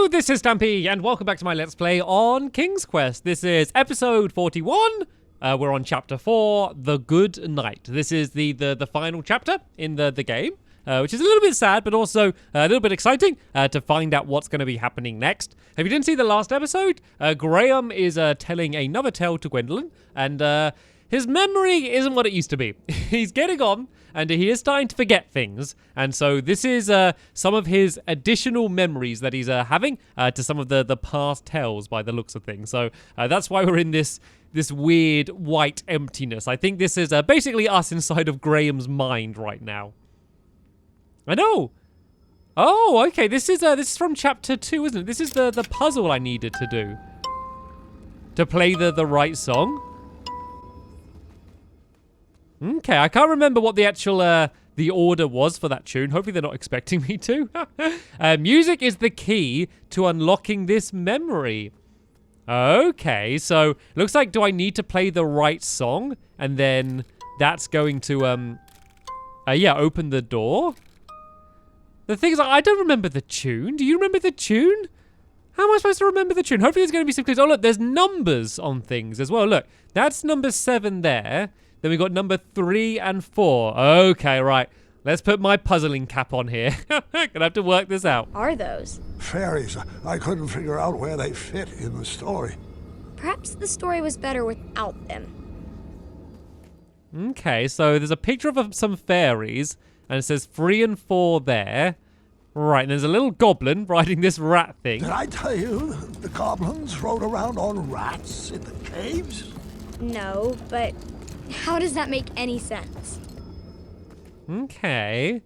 Hello, this is Stampy, and welcome back to my Let's Play on King's Quest. This is episode 41. We're on chapter 4, The Good Knight. This is the final chapter in the game, which is a little bit sad, but also a little bit exciting to find out what's going to be happening next. If you didn't see the last episode, Graham is telling another tale to Gwendolyn, and his memory isn't what it used to be. He's getting on, and he is starting to forget things. And so this is some of his additional memories that he's having to some of the past tales by the looks of things. So that's why we're in this weird white emptiness. I think this is basically us inside of Graham's mind right now. I know. Oh, okay. This is from chapter 2, isn't it? This is the puzzle I needed to do to play the right song. Okay, I can't remember what the actual the order was for that tune. Hopefully they're not expecting me to. Music is the key to unlocking this memory. Okay, so looks like do I need to play the right song? And then that's going to, yeah, open the door. The thing is, I don't remember the tune. Do you remember the tune? How am I supposed to remember the tune? Hopefully there's going to be some clues. Oh, look, there's numbers on things as well. Look, that's number 7 there. Then we got number 3 and 4. Okay, right. Let's put my puzzling cap on here. Gonna have to work this out. Are those? Fairies. I couldn't figure out where they fit in the story. Perhaps the story was better without them. Okay, so there's a picture of some fairies, and it says 3 and 4 there. Right, and there's a little goblin riding this rat thing. Did I tell you the goblins rode around on rats in the caves? No, but how does that make any sense? Okay.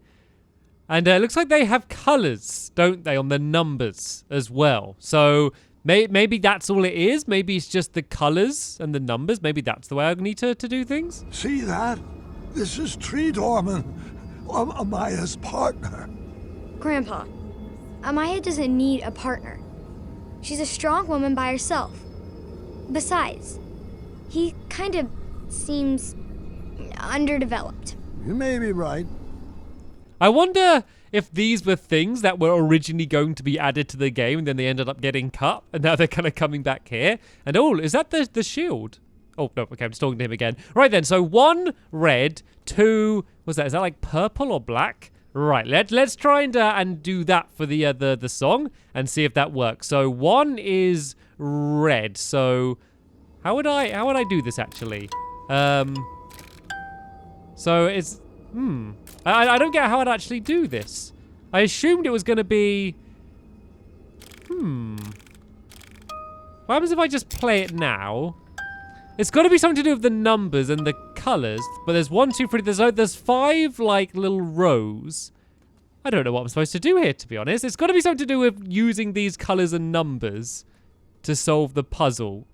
And it looks like they have colors, don't they, on the numbers as well. So maybe that's all it is. Maybe it's just the colors and the numbers. Maybe that's the way I need to do things. See that? This is Tree Dorman, Amaya's partner. Grandpa, Amaya doesn't need a partner. She's a strong woman by herself. Besides, he kind of seems underdeveloped. You may be right. I wonder if these were things that were originally going to be added to the game and then they ended up getting cut and now they're kind of coming back here. And oh, is that the shield? Oh, no, okay, I'm just talking to him again. Right then, so 1 red, 2, what's that? Is that like purple or black? Right, let's try and do that for the song and see if that works. So 1 is red. So how would I do this actually? So it's I don't get how I'd actually do this. I assumed it was going to be what happens if I just play it now? It's got to be something to do with the numbers and the colors, but there's 1, 2, 3, there's 5 like little rows. I don't know what I'm supposed to do here, to be honest. It's got to be something to do with using these colors and numbers to solve the puzzle,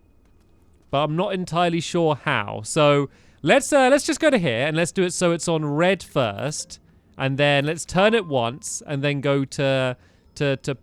but I'm not entirely sure how. So let's just go to here and let's do it so it's on red first, and then let's turn it once and then go to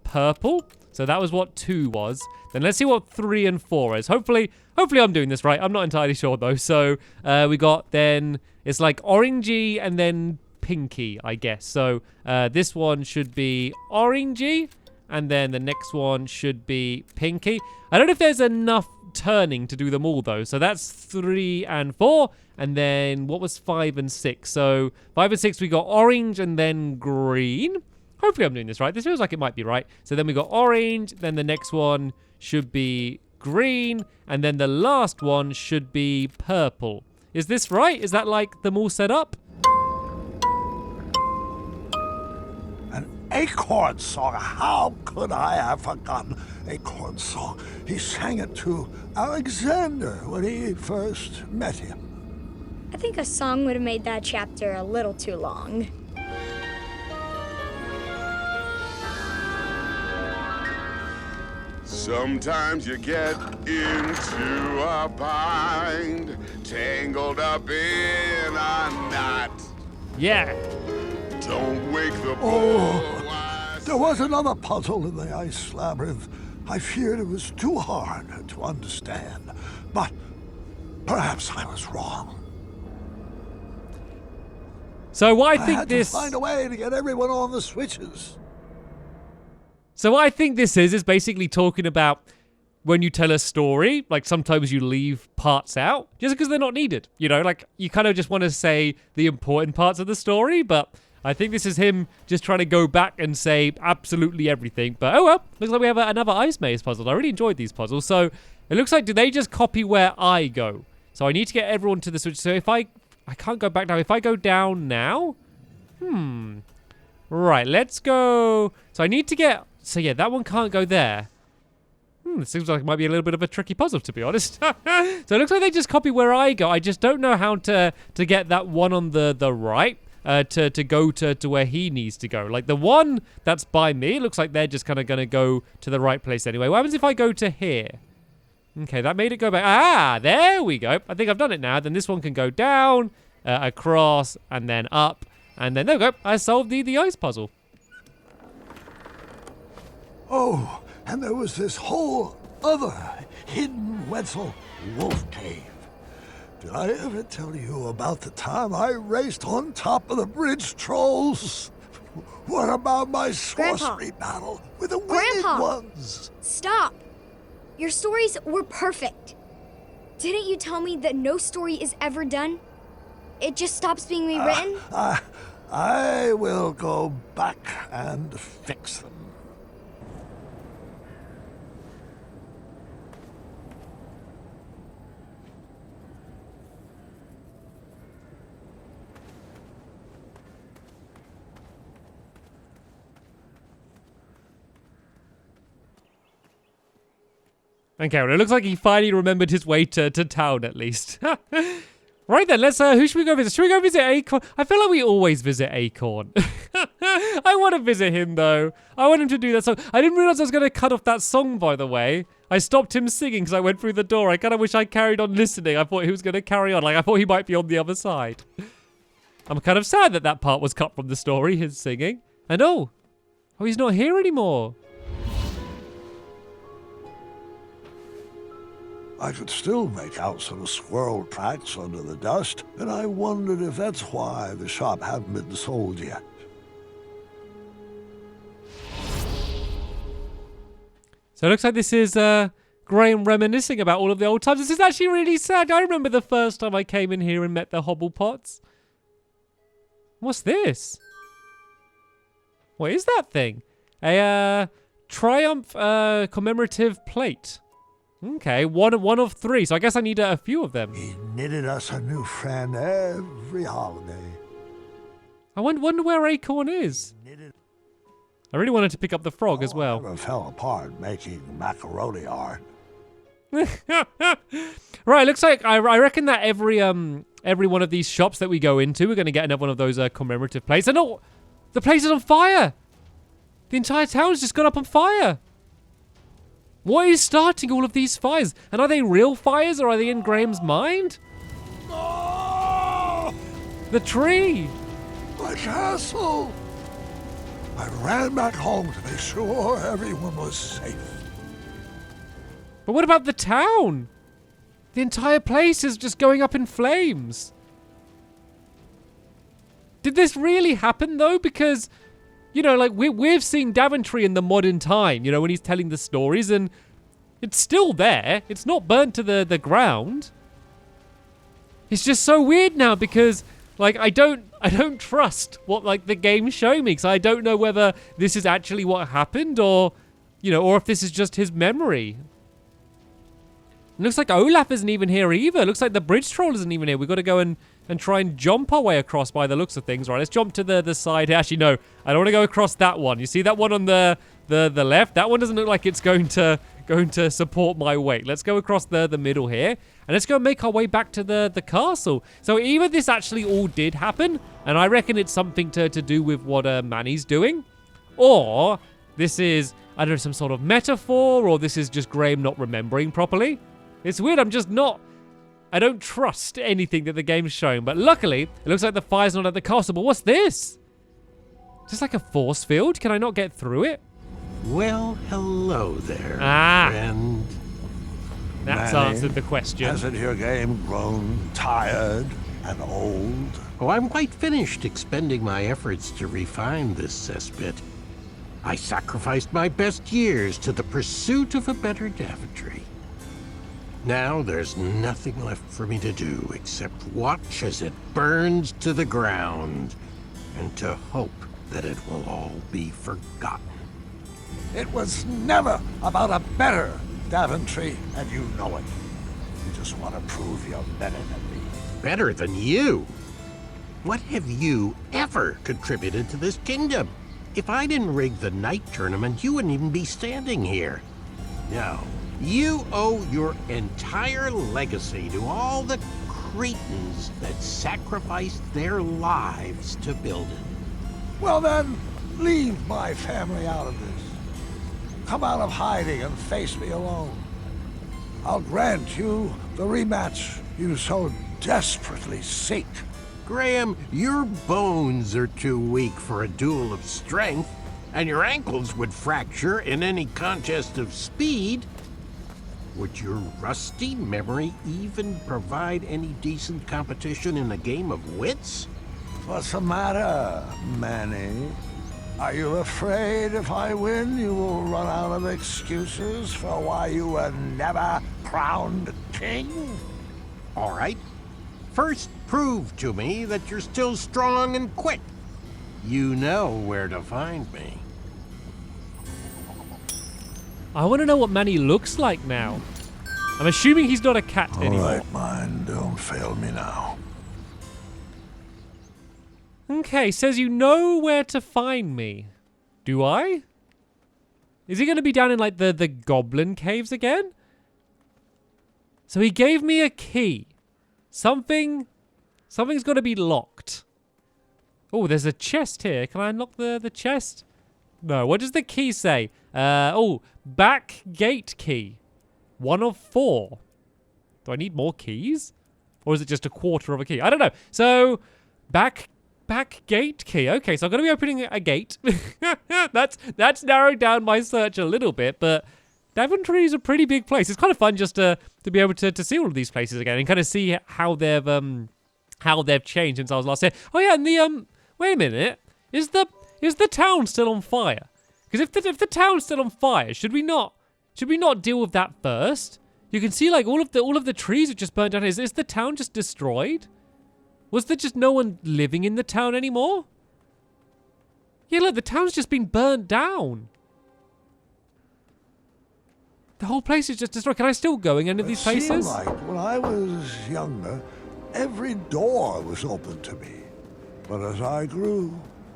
purple. So that was what 2 was. Then let's see what 3 and 4 is. Hopefully I'm doing this right. I'm not entirely sure though. So we got then it's like orangey and then pinky, I guess. So this one should be orangey, and then the next one should be pinky. I don't know if there's enough turning to do them all though. So that's 3 and 4, and then what was 5 and 6? So 5 and 6 we got orange and then green. Hopefully I'm doing this right. This feels like it might be right. So then we got orange, then the next one should be green, and then the last one should be purple. Is this right? Is that like them all set up? An acorn song. How could I have forgotten Acorn Song? He sang it to Alexander when he first met him. I think a song would have made that chapter a little too long. Sometimes you get into a bind, tangled up in a knot. Yeah. Don't wake the boy. Oh, there was another puzzle in the ice labyrinth. I feared it was too hard to understand, but perhaps I was wrong. So what I think had to find a way to get everyone on the switches. So what I think this is basically talking about when you tell a story, like sometimes you leave parts out just because they're not needed. You know, like you kind of just want to say the important parts of the story, but I think this is him just trying to go back and say absolutely everything. But oh well, looks like we have another ice maze puzzle. I really enjoyed these puzzles. So it looks like, do they just copy where I go? So I need to get everyone to the switch. So if I can't go back now. If I go down now, right, let's go. So I need to get, so yeah, that one can't go there. It seems like it might be a little bit of a tricky puzzle, to be honest. So it looks like they just copy where I go. I just don't know how to get that one on the right to go to where he needs to go. Like the one that's by me, it looks like they're just kind of going to go to the right place anyway. What happens if I go to here? Okay, that made it go back. Ah, there we go. I think I've done it now. Then this one can go down, across, and then up. And then there we go. I solved the ice puzzle. Oh, and there was this whole other hidden Wetzel wolf cave. Did I ever tell you about the time I raced on top of the bridge trolls? What about my sorcery battle with the winged ones? Stop! Your stories were perfect. Didn't you tell me that no story is ever done? It just stops being rewritten? I will go back and fix them. Okay, well, it looks like he finally remembered his way to town, at least. Right then, let's, who should we go visit? Should we go visit Acorn? I feel like we always visit Acorn. I want to visit him, though. I want him to do that song. I didn't realize I was going to cut off that song, by the way. I stopped him singing because I went through the door. I kind of wish I carried on listening. I thought he was going to carry on. Like, I thought he might be on the other side. I'm kind of sad that that part was cut from the story, his singing. And oh, he's not here anymore. I could still make out some squirrel tracks under the dust, and I wondered if that's why the shop hadn't been sold yet. So it looks like this is Graham reminiscing about all of the old times. This is actually really sad. I remember the first time I came in here and met the Hobblepots. What's this? What is that thing? A Triumph commemorative plate. Okay, one of 3. So I guess I need a few of them. He knitted us a new friend every holiday. I wonder where Acorn is. I really wanted to pick up the frog as well. Never fell apart making macaroni art. Right, looks like I reckon that every one of these shops that we go into, we're going to get another one of those commemorative plates. And oh, the place is on fire. The entire town's just gone up on fire. What is starting all of these fires? And are they real fires or are they in Graham's mind? Oh! The tree! My castle! I ran back home to make sure everyone was safe. But what about the town? The entire place is just going up in flames. Did this really happen though? Because, you know, like we've seen Daventry in the modern time, you know, when he's telling the stories, and it's still there. It's not burnt to the ground. It's just so weird now because, like, I don't trust what, like, the game's showing me, because I don't know whether this is actually what happened or, you know, or if this is just his memory. It looks like Olaf isn't even here either. It looks like the bridge troll isn't even here. We've got to go and try and jump our way across by the looks of things. Right, let's jump to the side. Actually, no, I don't want to go across that one. You see that one on the left? That one doesn't look like it's going to support my weight. Let's go across the middle here. And let's go and make our way back to the castle. So either this actually all did happen, and I reckon it's something to do with what Manny's doing, or this is, I don't know, some sort of metaphor, or this is just Graham not remembering properly. It's weird, I don't trust anything that the game's showing, but luckily, it looks like the fire's not at the castle. But what's this? Is this like a force field? Can I not get through it? Well, hello there, friend. That's Manny, answered the question. Hasn't your game grown tired and old? Oh, I'm quite finished expending my efforts to refine this cesspit. I sacrificed my best years to the pursuit of a better Daventry. Now there's nothing left for me to do except watch as it burns to the ground and to hope that it will all be forgotten. It was never about a better Daventry, and you know it. You just want to prove you're better than me. Better than you? What have you ever contributed to this kingdom? If I didn't rig the night tournament, you wouldn't even be standing here. No, you owe your entire legacy to all the cretins that sacrificed their lives to build it. Well then, leave my family out of this. Come out of hiding and face me alone. I'll grant you the rematch you so desperately seek. Graham, your bones are too weak for a duel of strength, and your ankles would fracture in any contest of speed. Would your rusty memory even provide any decent competition in a game of wits? What's the matter, Manny? Are you afraid if I win, you will run out of excuses for why you were never crowned king? All right. First, prove to me that you're still strong and quick. You know where to find me. I want to know what Manny looks like now. I'm assuming he's not a cat All anymore. right, mine, don't fail me now. Okay, says you know where to find me. Do I? Is he going to be down in like the goblin caves again? So he gave me a key. Something's got to be locked. Oh, there's a chest here. Can I unlock the chest? No. What does the key say? Back gate key. 1 of 4. Do I need more keys? Or is it just a quarter of a key? I don't know. So, back gate key. Okay, so I'm going to be opening a gate. That's narrowed down my search a little bit, but Daventry is a pretty big place. It's kind of fun just to be able to see all of these places again and kind of see how they've changed since I was last here. Oh yeah, and the wait a minute. Is the town still on fire? Because if the town's still on fire, should we not deal with that first? You can see like all of the trees have just burnt down. Is the town just destroyed? Was there just no one living in the town anymore? Yeah, look, the town's just been burnt down. The whole place is just destroyed. Can I still go in any of these places? It seemed like when I was younger, every door was open to me. But as I grew,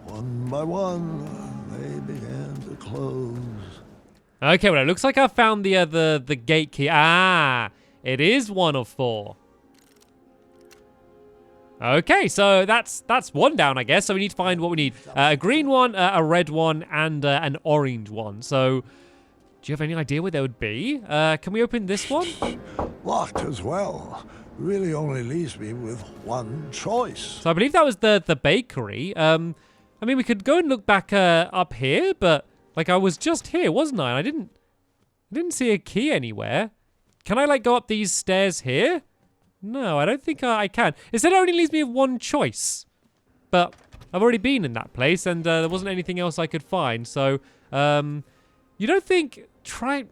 one by one, they began to close. Okay, well, it looks like I found the gate key. Ah, it is 1 of 4. Okay, so that's one down, I guess. So we need to find what we need. A green one, a red one, and an orange one. So, do you have any idea where they would be? Can we open this one? Locked as well. Really only leaves me with one choice. So I believe that was the bakery. I mean, we could go and look back up here, but like I was just here, wasn't I? I didn't see a key anywhere. Can I like go up these stairs here? No, I don't think I can. It said it only leaves me with one choice. But I've already been in that place, and there wasn't anything else I could find. So, you don't think Triumph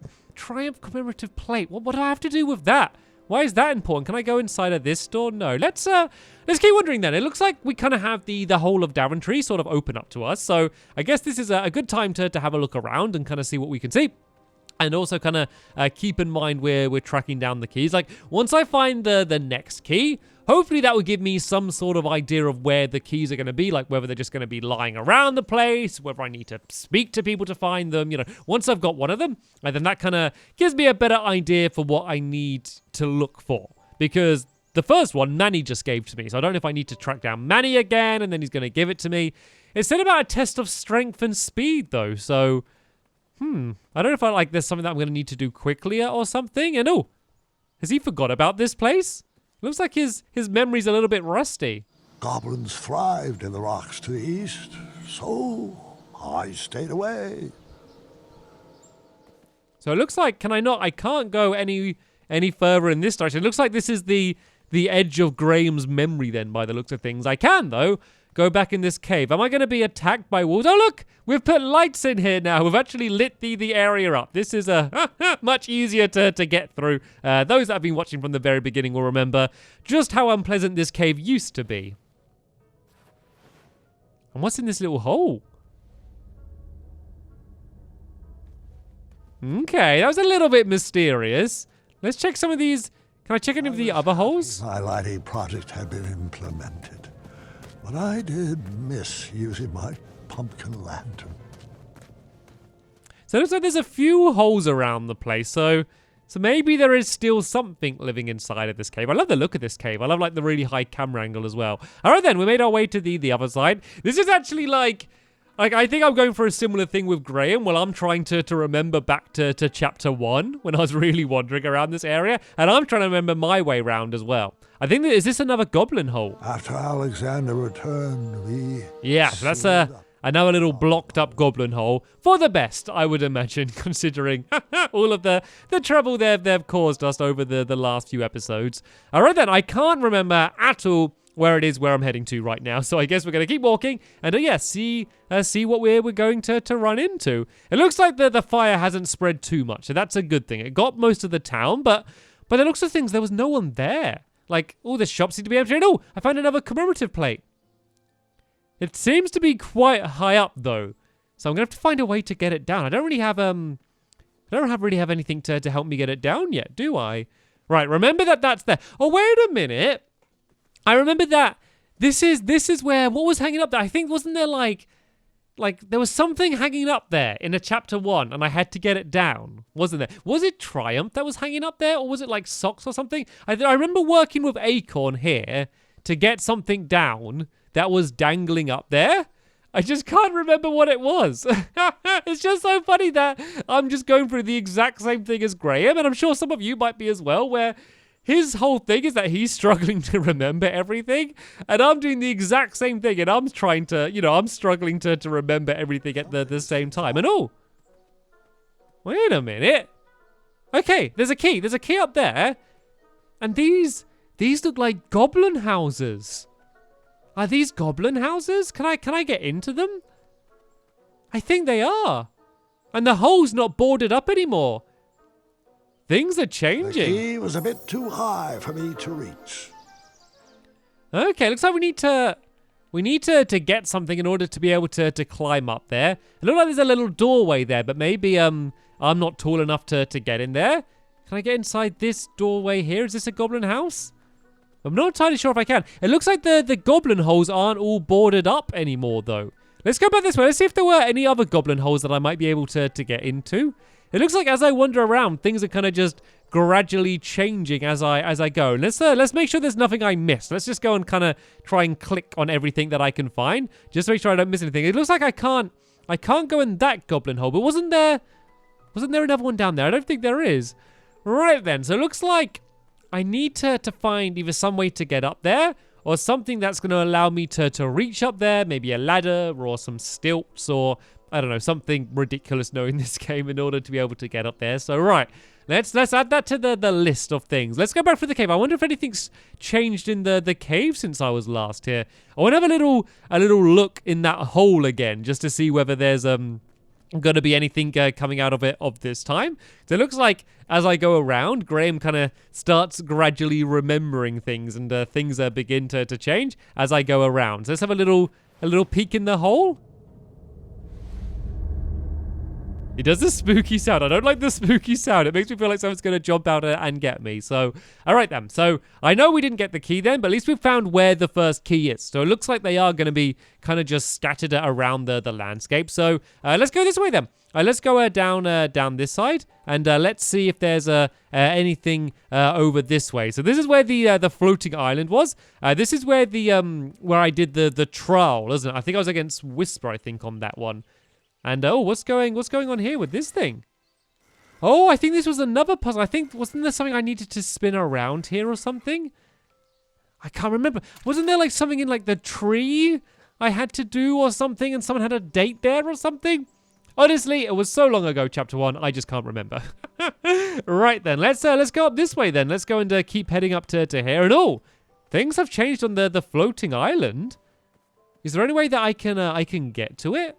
commemorative plate? What do I have to do with that? Why is that important? Can I go inside of this door? No. Let's keep wondering then. It looks like we kind of have the whole of Daventry sort of open up to us. So I guess this is a good time to have a look around and kind of see what we can see. And also kind of keep in mind we're tracking down the keys. Like, once I find the next key, hopefully that will give me some sort of idea of where the keys are going to be. Like, whether they're just going to be lying around the place, whether I need to speak to people to find them. You know, once I've got one of them, and then that kind of gives me a better idea for what I need to look for. Because the first one, Manny just gave to me. So I don't know if I need to track down Manny again, and then he's going to give it to me. It said about a test of strength and speed, though. So... I don't know if there's something that I'm going to need to do quickly or something. And has he forgot about this place? Looks like his memory's a little bit rusty. Goblins thrived in the rocks to the east, so I stayed away. So it looks like, I can't go any further in this direction. It looks like this is the edge of Graham's memory then, by the looks of things. I can, though, go back in this cave, am I going to be attacked by wolves? Oh, look, we've put lights in here now. We've actually lit the area up. This is much easier to get through. Those that have been watching from the very beginning will remember just how unpleasant this cave used to be. And what's in this little hole? Okay, that was a little bit mysterious. Let's check some of these. Can I check any of the other holes? My lighting project had been implemented, but I did miss using my pumpkin lantern. So it looks like there's a few holes around the place. So maybe there is still something living inside of this cave. I love the look of this cave. I love like the really high camera angle as well. All right then, we made our way to the other side. This is actually like I think I'm going for a similar thing with Graham. Well, I'm trying to remember back to chapter 1 when I was really wandering around this area. And I'm trying to remember my way around as well. I think is this another goblin hole? After Alexander returned, we... Yeah, so that's another little blocked up goblin hole. For the best, I would imagine, considering all of the trouble they've caused us over the last few episodes. All right then, I can't remember at all where it is where I'm heading to right now. So I guess we're going to keep walking and see what we're going to run into. It looks like the fire hasn't spread too much, so that's a good thing. It got most of the town, but by the looks of things, there was no one there. Like, all the shops seem to be empty. Oh, I found another commemorative plate. It seems to be quite high up though, so I'm gonna have to find a way to get it down. I don't really have really have anything to help me get it down yet, do I? Right, remember that's there. Oh, wait a minute. I remember that this is where, what was hanging up there? I think, wasn't there like there was something hanging up there in a chapter 1 and I had to get it down, wasn't there? Was it Triumph that was hanging up there, or was it like socks or something? I remember working with Acorn here to get something down that was dangling up there. I just can't remember what it was. It's just so funny that I'm just going through the exact same thing as Graham, and I'm sure some of you might be as well, where his whole thing is that he's struggling to remember everything, and I'm doing the exact same thing, and I'm trying to, I'm struggling to remember everything at the same time. And oh, wait a minute. Okay, there's a key. There's a key up there, and these look like goblin houses. Are these goblin houses? Can I get into them? I think they are. And the hole's not boarded up anymore. Things are The changing. key was a bit too high for me to reach. Okay, looks like we need to get something in order to be able to climb up there. It looks like there's a little doorway there, but maybe I'm not tall enough to get in there. Can I get inside this doorway here? Is this a goblin house? I'm not entirely sure if I can. It looks like the goblin holes aren't all boarded up anymore, though. Let's go back this way. Let's see if there were any other goblin holes that I might be able to get into. It looks like as I wander around, things are kind of just gradually changing as I go. Let's make sure there's nothing I missed. Let's just go and kind of try and click on everything that I can find, just to make sure I don't miss anything. It looks like I can't go in that goblin hole, but wasn't there another one down there? I don't think there is. Right then, so it looks like I need to find either some way to get up there, or something that's going to allow me to reach up there, maybe a ladder or some stilts, or I don't know, something ridiculous knowing this game in order to be able to get up there. So right, let's add that to the list of things. Let's go back through the cave. I wonder if anything's changed in the cave since I was last here. I want to have a little look in that hole again, just to see whether there's going to be anything coming out of it this time. So it looks like as I go around, Graham kind of starts gradually remembering things, and things begin to change as I go around. So let's have a little peek in the hole. He does the spooky sound. I don't like the spooky sound. It makes me feel like someone's going to jump out and get me. So, all right then. So, I know we didn't get the key then, but at least we've found where the first key is. So, it looks like they are going to be kind of just scattered around the landscape. So, let's go this way then. Let's go down this side, and let's see if there's anything over this way. So, this is where the floating island was. This is where where I did the trial, isn't it? I think I was against Whisper, I think, on that one. And oh, what's going on here with this thing? Oh, I think this was another puzzle. I think, wasn't there something I needed to spin around here or something? I can't remember. Wasn't there like something in like the tree I had to do or something, and someone had a date there or something? Honestly, it was so long ago, chapter 1, I just can't remember. Right then, let's go up this way then. Let's go and keep heading up to here. And oh, things have changed on the floating island. Is there any way that I can get to it?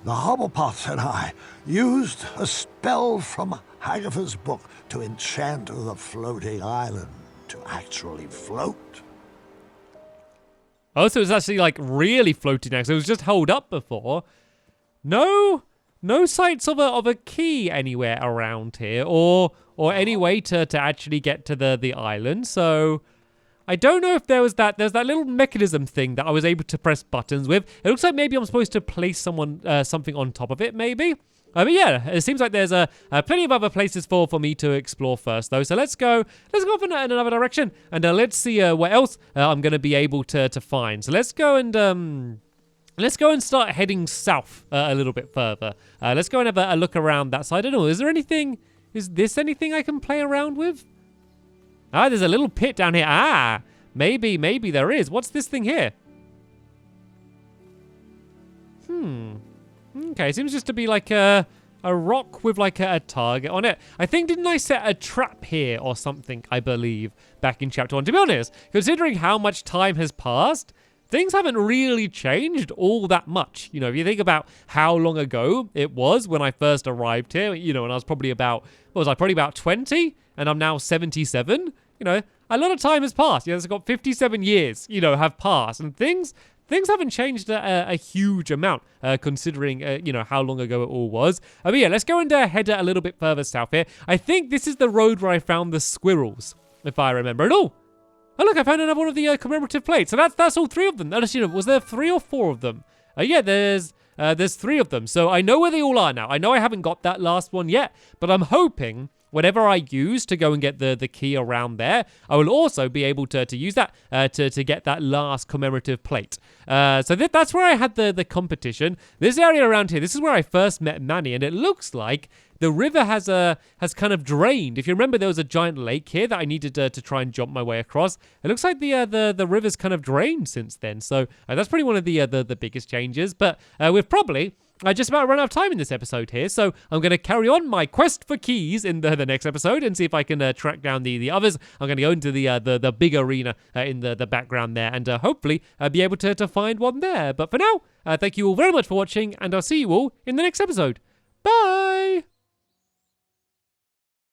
The Hobblepots and I used a spell from Hagatha's book to enchant the floating island to actually float. Oh, so it's actually like really floating now. So it was just held up before. No sights of a key anywhere around here, or any way to actually get to the island. So I don't know if there's that little mechanism thing that I was able to press buttons with. It looks like maybe I'm supposed to place something on top of it, maybe. But yeah, it seems like there's plenty of other places for me to explore first, though. So let's go off in another direction, and let's see what else I'm going to be able to find. So let's go and start heading south a little bit further. Let's go and have a look around that side. I don't know, is this anything I can play around with? Ah, there's a little pit down here. Ah, maybe there is. What's this thing here? Okay, seems just to be like a rock with like a target on it. I think, didn't I set a trap here or something, I believe, back in chapter 1? To be honest, considering how much time has passed, things haven't really changed all that much. You know, if you think about how long ago it was when I first arrived here, you know, and I was probably about, what was I, probably about 20, and I'm now 77, you know, a lot of time has passed. You know, it's got 57 years, you know, have passed, and things haven't changed a huge amount, considering, you know, how long ago it all was. But yeah, let's go and head a little bit further south here. I think this is the road where I found the squirrels, if I remember. And oh, look, I found another one of the commemorative plates. So that's all 3 of them. You know, was there 3 or 4 of them? Yeah, there's 3 of them. So I know where they all are now. I know I haven't got that last one yet, but I'm hoping whatever I use to go and get the key around there, I will also be able to use that to get that last commemorative plate. So that's where I had the competition. This area around here, this is where I first met Manny, and it looks like the river has kind of drained. If you remember, there was a giant lake here that I needed to try and jump my way across. It looks like the river's kind of drained since then. So that's probably one of the biggest changes. But we've probably just about run out of time in this episode here, so I'm going to carry on my quest for keys in the next episode and see if I can track down the others. I'm going to go into the big arena in the background there, and hopefully be able to find one there. But for now, thank you all very much for watching, and I'll see you all in the next episode. Bye!